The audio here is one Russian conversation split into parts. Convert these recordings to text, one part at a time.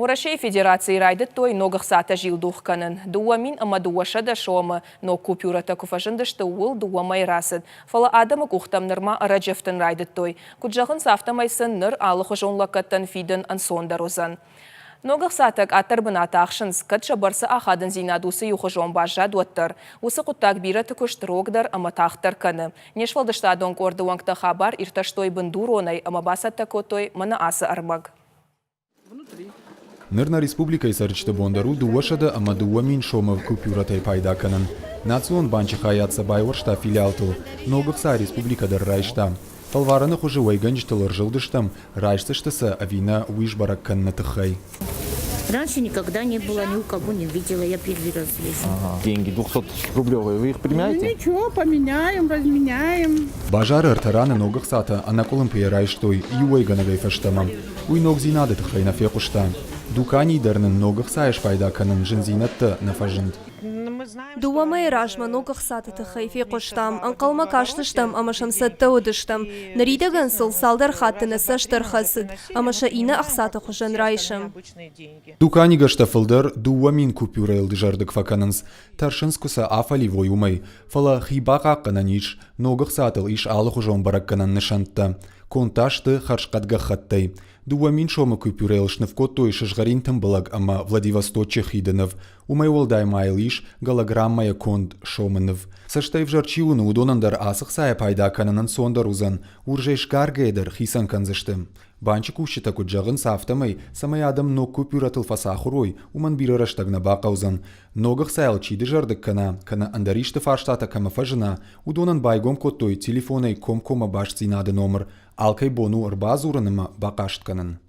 Урашей Федерации райдет той ногах сата жил духканын. Дуамин ама дуаша да шома, но купюрата куфажындышты уыл дуамай расыд. Фала адама кухтам нырма араджефтын райдет той. Куджахын сафтамайсын ныр алы хожонлакаттан фидын ансондар озан. Ногах сатак аттарбыната ақшын скат барса ахадын зинадусы юхожон бажа дуаттар. Усы құттак бираты көштірогдар ама тақтар каны. Нешвалдыштадон корды уаңкта хабар ирташтой бындуронай ама басатта котой мана асы армаг. Нырна республика исарычты бондару дуашада ама дуамин шомов купюратай пайда канан. Национ банчы хаятса байваршта филиалту. Ногахса республикадар райшта. Талвараны хуже вайганчтылыр жылдыштам. Райштыштысы авина уишбарак каннатыхай. Раньше никогда не было, ни у кого не видела, я первый раз вижу. Деньги 200-рублевые, вы их применяете? Ну ничего, поменяем, разменяем. Бажары артараны ногахсата анаколымпия райштой и уайганагай фаштамам. Уй ног зинады тыхай на фекушта. Дукани дернен ногахсаеш пайда канан жинзинатты нафажынд. Дуамай ражма ногах сатыты хайфе коштам, анкалма каштыштам, амашам сатта одыштам. Наридаган сыл салдар хаттыны саштар хасыд, амаша ина ахсаты хожан райшам. Дукани гаштафылдар дуамин купюра елдыжардык факананс. Таршынскуса афали воюмай. Фала хибака кананич, ногах сатыл иш алы хожон барак канан нышантта. Конташты харшкатга хаттай. Дуамин шома купюра елшныв коттой шашгаринтам балаг ама Владивосточе хиданов. Умай волдай майлиш голограммая конт шоманов. Саштай в жарчиуны удонандар асықсая пайда кананан сондар узан. Уржеш гаргайдар хисан канзыштым. Банчы кушчыта куджағын сафтамай, самай адам ног купюра тылфаса хурой, уман бирыраштагна бақаузан. Ногах сайл чиды жардык кана андаришты фарштата кама фажына, удонан байгом коттой телефонай комкома баш зинады номер, алкай бону рбазураныма бақашт канан.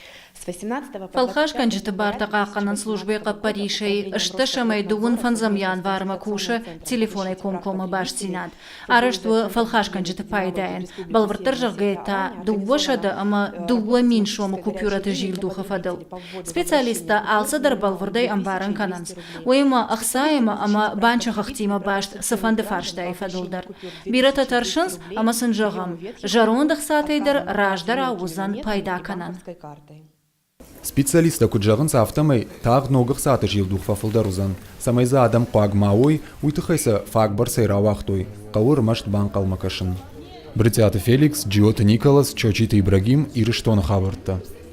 Фалхаш канжыты бартаға қанын службе қаппаришей, ыштышамай дуын фанзамян варма кушы, телефонай комкома баш зинад. Арыштвы фалхаш канжыты пайдайын. Балвыртыр жағайта дуашады ама дуамин шома купюраты жилдуха фадыл. Специалиста алсадар балвырдай амбарын кананс. Ойма ақсайма ама банча хахтима башт сафанды фарштай фадылдар. Бирата таршынс ама сынжағам. Жарондық сатайдар раждар ауызан пайда канан. Специалиста куджағын сафтамай тағы ногах саты жылдух фафылдарузан. Самайза адам қуагмауой, уйтыхайса факбар сайрауақтой. Қауыр машт банқалмакашын. Бритяты Феликс, Джиота Николас, Чочита Ибрагим и Риштона Хаварта.